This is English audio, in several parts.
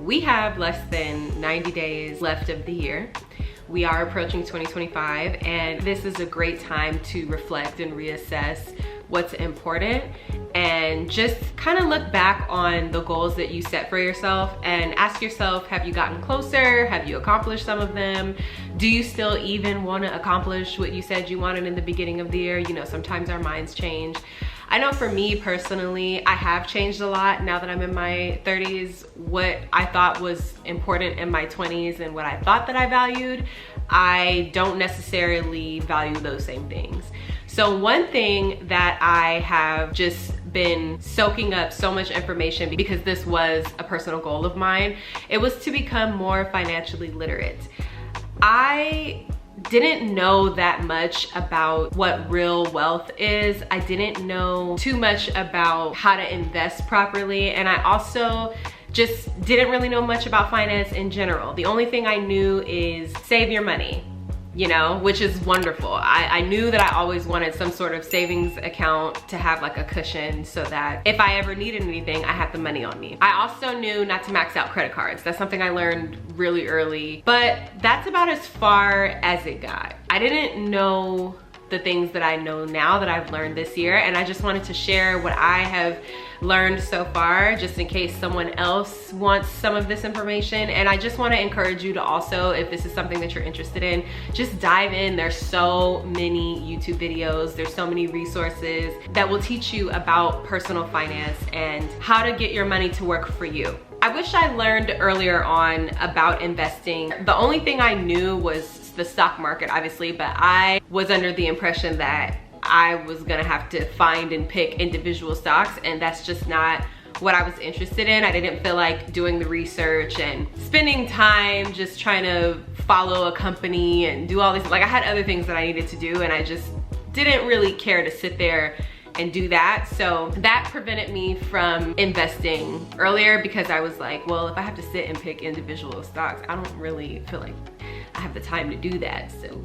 We have less than 90 days left of the year. We are approaching 2025, and this is a great time to reflect and reassess what's important and just kind of look back on the goals that you set for yourself and ask yourself, have you gotten closer? Have you accomplished some of them? Do you still even want to accomplish what you said you wanted in the beginning of the year? You know, sometimes our minds change. I know for me personally, I have changed a lot now that I'm in my 30s. What I thought was important in my 20s and what I thought that I valued, I don't necessarily value those same things. So one thing that I have just been soaking up so much information, because this was a personal goal of mine, it was to become more financially literate. I didn't know that much about what real wealth is. I didn't know too much about how to invest properly, and I also just didn't really know much about finance in general. The only thing I knew is save your money, you know, which is wonderful. I knew that I always wanted some sort of savings account to have like a cushion so that if I ever needed anything, I had the money on me. I also knew not to max out credit cards. That's something I learned really early, but that's about as far as it got. I didn't know the things that I know now that I've learned this year, and I just wanted to share what I have learned so far, just in case someone else wants some of this information. And I just want to encourage you to also, if this is something that you're interested in, just dive in. There's so many YouTube videos, there's so many resources that will teach you about personal finance and how to get your money to work for you. I wish I learned earlier on about investing. The only thing I knew was the stock market, obviously, but I was under the impression that I was gonna have to find and pick individual stocks, and that's just not what I was interested in. I didn't feel like doing the research and spending time just trying to follow a company and do all this. Like, I had other things that I needed to do, and I just didn't really care to sit there and do that. So that prevented me from investing earlier, because I was like, well, if I have to sit and pick individual stocks, I don't really feel like I have the time to do that. So,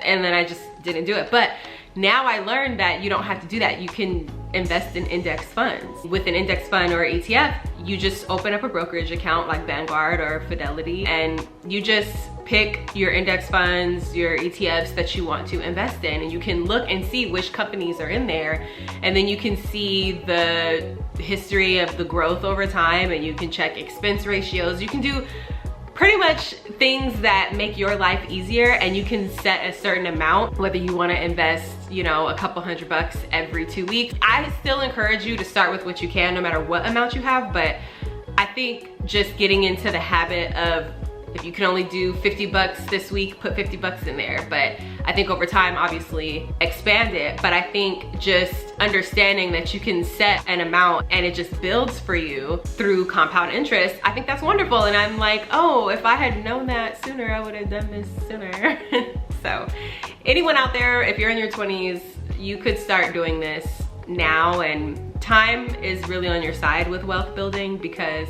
and then I just didn't do it. But now I learned that you don't have to do that. You can invest in index funds. With an index fund or ETF, you just open up a brokerage account like Vanguard or Fidelity, and you just pick your index funds, your ETFs that you want to invest in, and you can look and see which companies are in there, and then you can see the history of the growth over time, and you can check expense ratios. You can do pretty much things that make your life easier, and you can set a certain amount, whether you want to invest, you know, a couple $100 every 2 weeks. I still encourage you to start with what you can, no matter what amount you have, but I think just getting into the habit of, if you can only do $50 this week, put $50 in there. But I think over time, obviously, expand it. But I think just understanding that you can set an amount and it just builds for you through compound interest, I think that's wonderful. And I'm like, oh, if I had known that sooner, I would have done this sooner. So anyone out there, if you're in your 20s, you could start doing this now. And time is really on your side with wealth building, because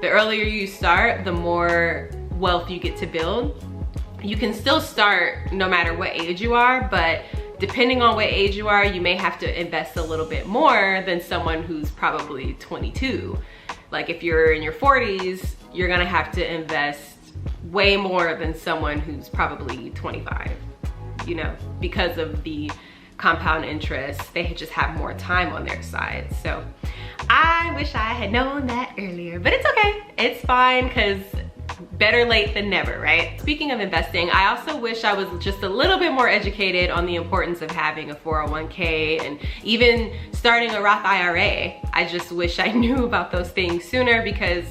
the earlier you start, the more wealth you get to build. You can still start no matter what age you are, but depending on what age you are, you may have to invest a little bit more than someone who's probably 22. Like, if you're in your 40s, you're gonna have to invest way more than someone who's probably 25, you know, because of the compound interest. They just have more time on their side. So I wish I had known that earlier, but it's okay. It's fine, because better late than never, right? Speaking of investing, I also wish I was just a little bit more educated on the importance of having a 401k and even starting a Roth IRA. I just wish I knew about those things sooner, because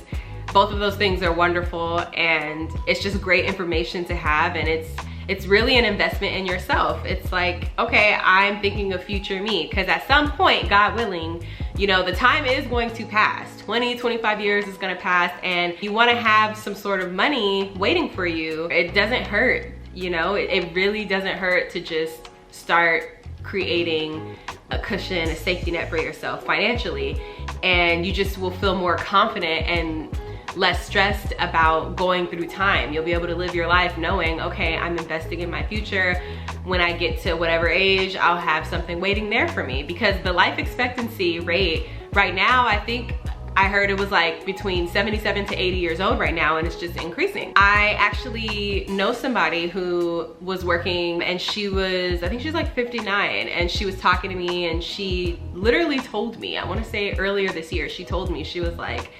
both of those things are wonderful, and it's just great information to have, and it's really an investment in yourself. It's like, okay, I'm thinking of future me, because at some point, God willing, you know, the time is going to pass. 20, 25 years is gonna pass, and you wanna have some sort of money waiting for you. It doesn't hurt, you know? It really doesn't hurt to just start creating a cushion, a safety net for yourself financially, and you just will feel more confident and less stressed about going through time. You'll be able to live your life knowing, okay, I'm investing in my future. When I get to whatever age, I'll have something waiting there for me, because the life expectancy rate right now, I think I heard it was like between 77 to 80 years old right now, and it's just increasing. I actually know somebody who was working, and she was, I think she was like 59, and she was talking to me, and she literally told me, I wanna say earlier this year, she told me, she was like,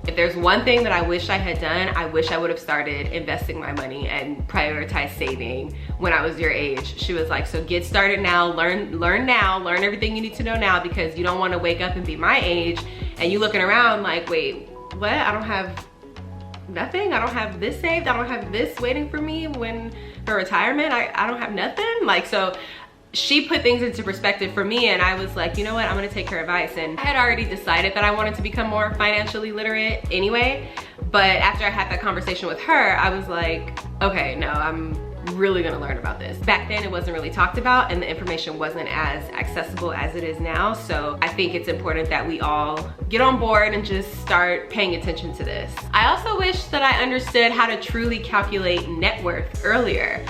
if there's one thing that I wish I had done, I wish I would have started investing my money and prioritize saving when I was your age. She was like, so get started now, learn now, learn everything you need to know now, because you don't want to wake up and be my age and you looking around like, wait, what? I don't have nothing. I don't have this saved. I don't have this waiting for me when for retirement. I don't have nothing. Like, so she put things into perspective for me, and I was like, you know what, I'm gonna take her advice. And I had already decided that I wanted to become more financially literate anyway, but after I had that conversation with her, I was like, okay, no, I'm really gonna learn about this. Back then it wasn't really talked about, and the information wasn't as accessible as it is now, so I think it's important that we all get on board and just start paying attention to this. I also wish that I understood how to truly calculate net worth earlier.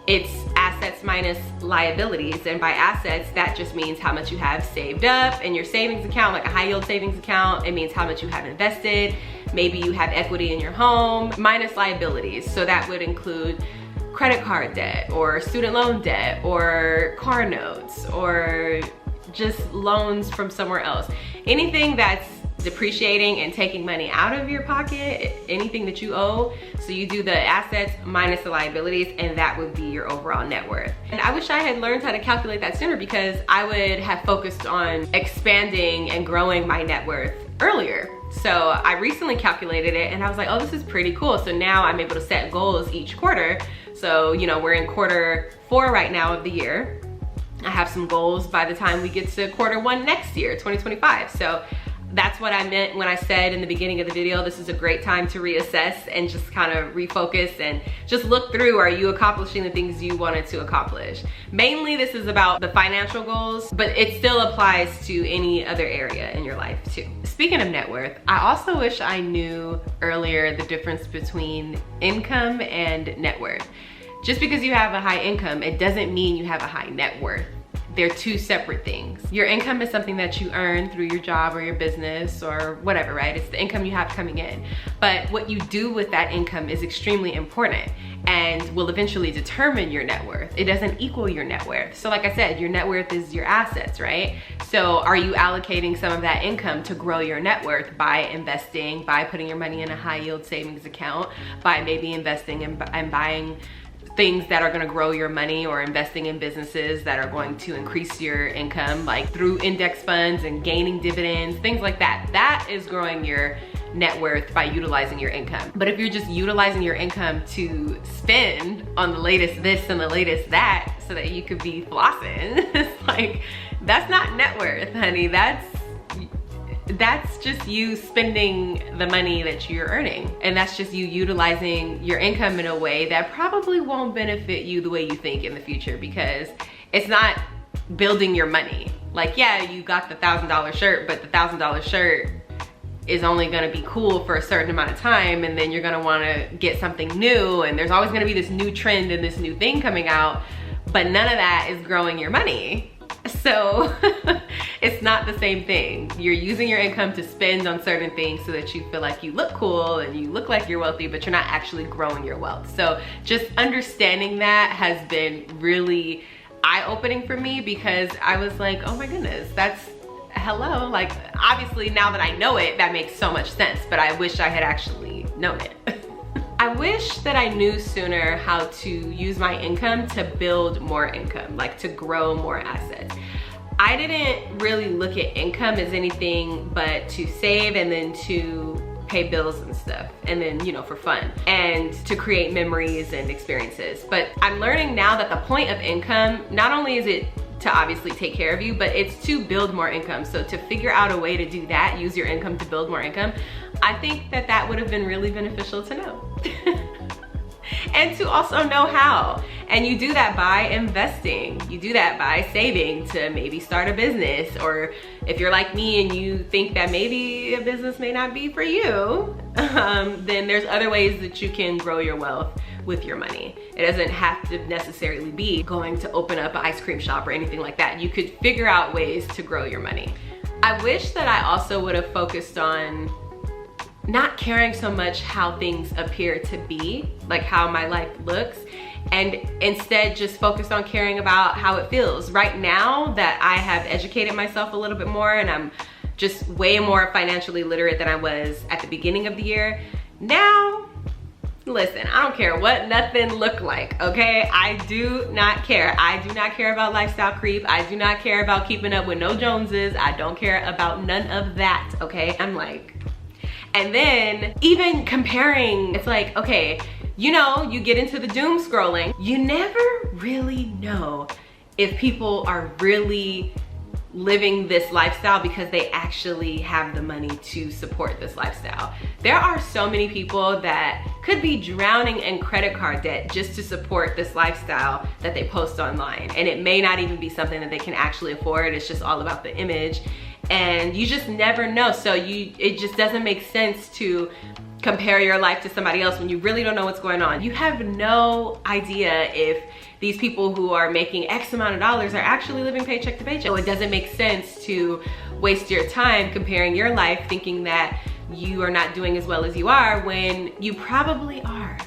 It's assets minus liabilities, and by assets, that just means how much you have saved up in your savings account, like a high yield savings account. It means how much you have invested. Maybe you have equity in your home, minus liabilities. So that would include credit card debt or student loan debt or car notes or just loans from somewhere else. Anything that's depreciating and taking money out of your pocket, anything that you owe. So you do the assets minus the liabilities, and that would be your overall net worth. And I wish I had learned how to calculate that sooner, because I would have focused on expanding and growing my net worth earlier. So I recently calculated it, and I was like, oh, this is pretty cool. So now I'm able to set goals each quarter. So, you know, we're in quarter 4 right now of the year. I have some goals by the time we get to quarter 1 next year, 2025. So that's what I meant when I said in the beginning of the video, this is a great time to reassess and just kind of refocus and just look through, are you accomplishing the things you wanted to accomplish? Mainly this is about the financial goals, but it still applies to any other area in your life too. Speaking of net worth, I also wish I knew earlier the difference between income and net worth. Just because you have a high income, it doesn't mean you have a high net worth. They're two separate things. Your income is something that you earn through your job or your business or whatever, right? It's the income you have coming in. But what you do with that income is extremely important and will eventually determine your net worth. It doesn't equal your net worth. So like I said, your net worth is your assets, right? So are you allocating some of that income to grow your net worth by investing, by putting your money in a high yield savings account, by maybe investing and buying things that are going to grow your money, or investing in businesses that are going to increase your income, like through index funds and gaining dividends, things like that. That is growing your net worth by utilizing your income. But if you're just utilizing your income to spend on the latest this and the latest that so that you could be flossing, it's like, that's not net worth, honey. That's just you spending the money that you're earning. And that's just you utilizing your income in a way that probably won't benefit you the way you think in the future, because it's not building your money. Like, yeah, you got the $1,000 shirt, but the $1,000 shirt is only gonna be cool for a certain amount of time, and then you're gonna wanna get something new, and there's always gonna be this new trend and this new thing coming out, but none of that is growing your money. So it's not the same thing. You're using your income to spend on certain things so that you feel like you look cool and you look like you're wealthy, but you're not actually growing your wealth. So just understanding that has been really eye-opening for me, because I was like, oh my goodness, that's, hello. Like, obviously now that I know it, that makes so much sense, but I wish I had actually known it. I wish that I knew sooner how to use my income to build more income, like to grow more assets. I didn't really look at income as anything but to save and then to pay bills and stuff, and then, you know, for fun and to create memories and experiences. But I'm learning now that the point of income, not only is it to obviously take care of you, but it's to build more income. So to figure out a way to do that, use your income to build more income, I think that that would have been really beneficial to know. And to also know how. And you do that by investing. You do that by saving to maybe start a business. Or if you're like me and you think that maybe a business may not be for you, then there's other ways that you can grow your wealth with your money. It doesn't have to necessarily be going to open up an ice cream shop or anything like that. You could figure out ways to grow your money. I wish that I also would have focused on not caring so much how things appear to be, like how my life looks, and instead just focused on caring about how it feels. Right now that I have educated myself a little bit more and I'm just way more financially literate than I was at the beginning of the year, now, listen, I don't care what nothing look like, okay? I do not care. I do not care about lifestyle creep. I do not care about keeping up with no Joneses. I don't care about none of that, okay? I'm like, and then even comparing, it's like, okay, you know, you get into the doom scrolling. You never really know if people are really living this lifestyle because they actually have the money to support this lifestyle. There are so many people that could be drowning in credit card debt just to support this lifestyle that they post online. And it may not even be something that they can actually afford. It's just all about the image. And you just never know. So it just doesn't make sense to compare your life to somebody else when you really don't know what's going on. You have no idea if these people who are making X amount of dollars are actually living paycheck to paycheck. So it doesn't make sense to waste your time comparing your life thinking that you are not doing as well as you are when you probably are.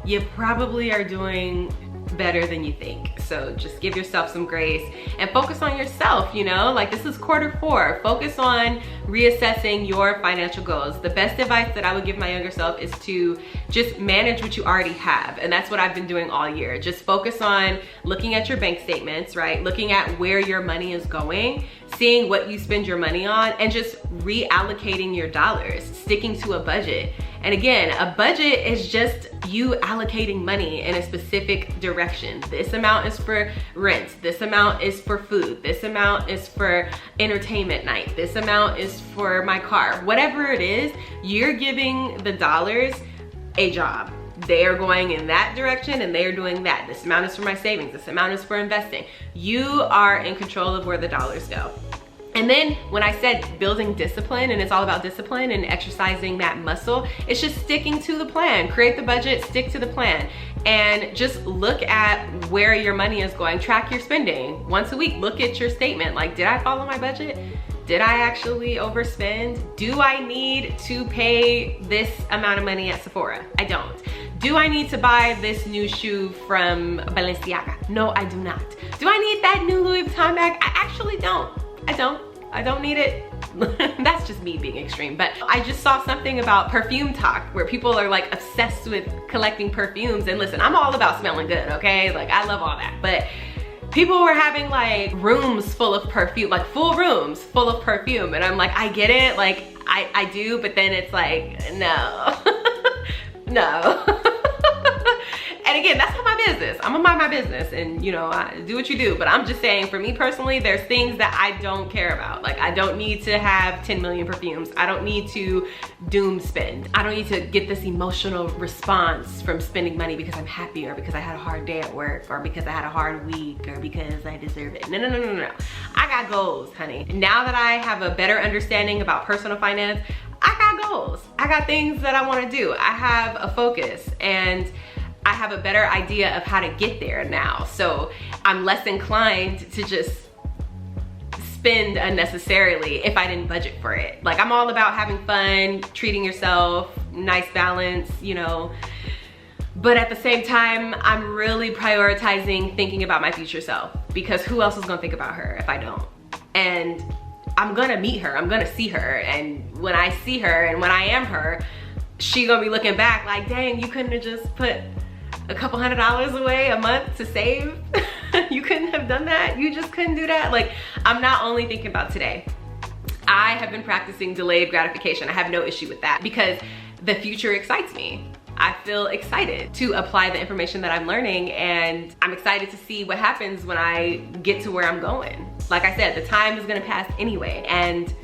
You probably are doing better than you think. So just give yourself some grace and focus on yourself, you know? Like, this is Q4. Focus on reassessing your financial goals. The best advice that I would give my younger self is to just manage what you already have. And that's what I've been doing all year. Just focus on looking at your bank statements, right? Looking at where your money is going, seeing what you spend your money on, and just reallocating your dollars, sticking to a budget. And again, a budget is just you allocating money in a specific direction. This amount is for rent. This amount is for food. This amount is for entertainment night. This amount is for my car. Whatever it is, you're giving the dollars a job. They are going in that direction and they are doing that. This amount is for my savings. This amount is for investing. You are in control of where the dollars go. And then when I said building discipline, and it's all about discipline and exercising that muscle, it's just sticking to the plan. Create the budget, stick to the plan, and just look at where your money is going. Track your spending. Once a week, look at your statement. Like, did I follow my budget? Did I actually overspend? Do I need to pay this amount of money at Sephora? I don't. Do I need to buy this new shoe from Balenciaga? No, I do not. Do I need that new Louis Vuitton bag? I actually don't. I don't need it. That's just me being extreme. But I just saw something about perfume talk where people are like obsessed with collecting perfumes. And listen, I'm all about smelling good, okay? Like, I love all that. But people were having like rooms full of perfume, like full rooms full of perfume. And I'm like, I get it, like I do, but then it's like, no, no. And again, that's not my business. I'm gonna mind my business and, you know, do what you do. But I'm just saying, for me personally, there's things that I don't care about. Like, I don't need to have 10 million perfumes. I don't need to doom spend. I don't need to get this emotional response from spending money because I'm happy, or because I had a hard day at work, or because I had a hard week, or because I deserve it. No, no, no, no, no. I got goals, honey. Now that I have a better understanding about personal finance, I got goals. I got things that I wanna do. I have a focus, and I have a better idea of how to get there now. So I'm less inclined to just spend unnecessarily if I didn't budget for it. Like, I'm all about having fun, treating yourself, nice balance, you know. But at the same time, I'm really prioritizing thinking about my future self, because who else is gonna think about her if I don't? And I'm gonna meet her, I'm gonna see her. And when I see her and when I am her, she gonna be looking back like, dang, you couldn't have just put a couple $100 away a month to save? You couldn't have done that? You just couldn't do that? Like, I'm not only thinking about today. I have been practicing delayed gratification. I have no issue with that because the future excites me. I feel excited to apply the information that I'm learning, and I'm excited to see what happens when I get to where I'm going. Like I said, the time is gonna pass anyway, and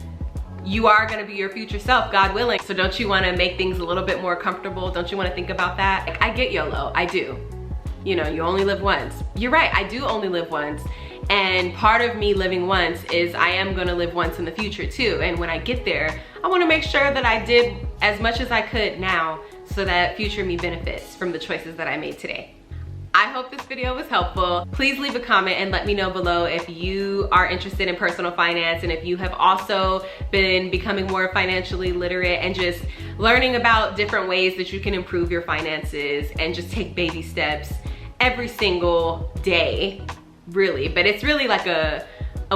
you are gonna be your future self, God willing. So don't you wanna make things a little bit more comfortable? Don't you wanna think about that? Like, I get YOLO, I do. You know, you only live once. You're right, I do only live once. And part of me living once is I am gonna live once in the future too. And when I get there, I wanna make sure that I did as much as I could now so that future me benefits from the choices that I made today. I hope this video was helpful. Please leave a comment and let me know below if you are interested in personal finance and if you have also been becoming more financially literate and just learning about different ways that you can improve your finances and just take baby steps every single day, really. But it's really like a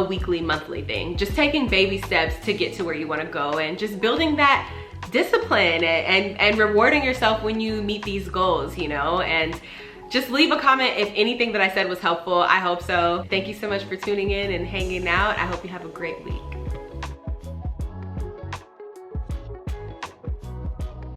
weekly, monthly thing. Just taking baby steps to get to where you want to go and just building that discipline and rewarding yourself when you meet these goals, you know? And just leave a comment if anything that I said was helpful. I hope so. Thank you so much for tuning in and hanging out. I hope you have a great week.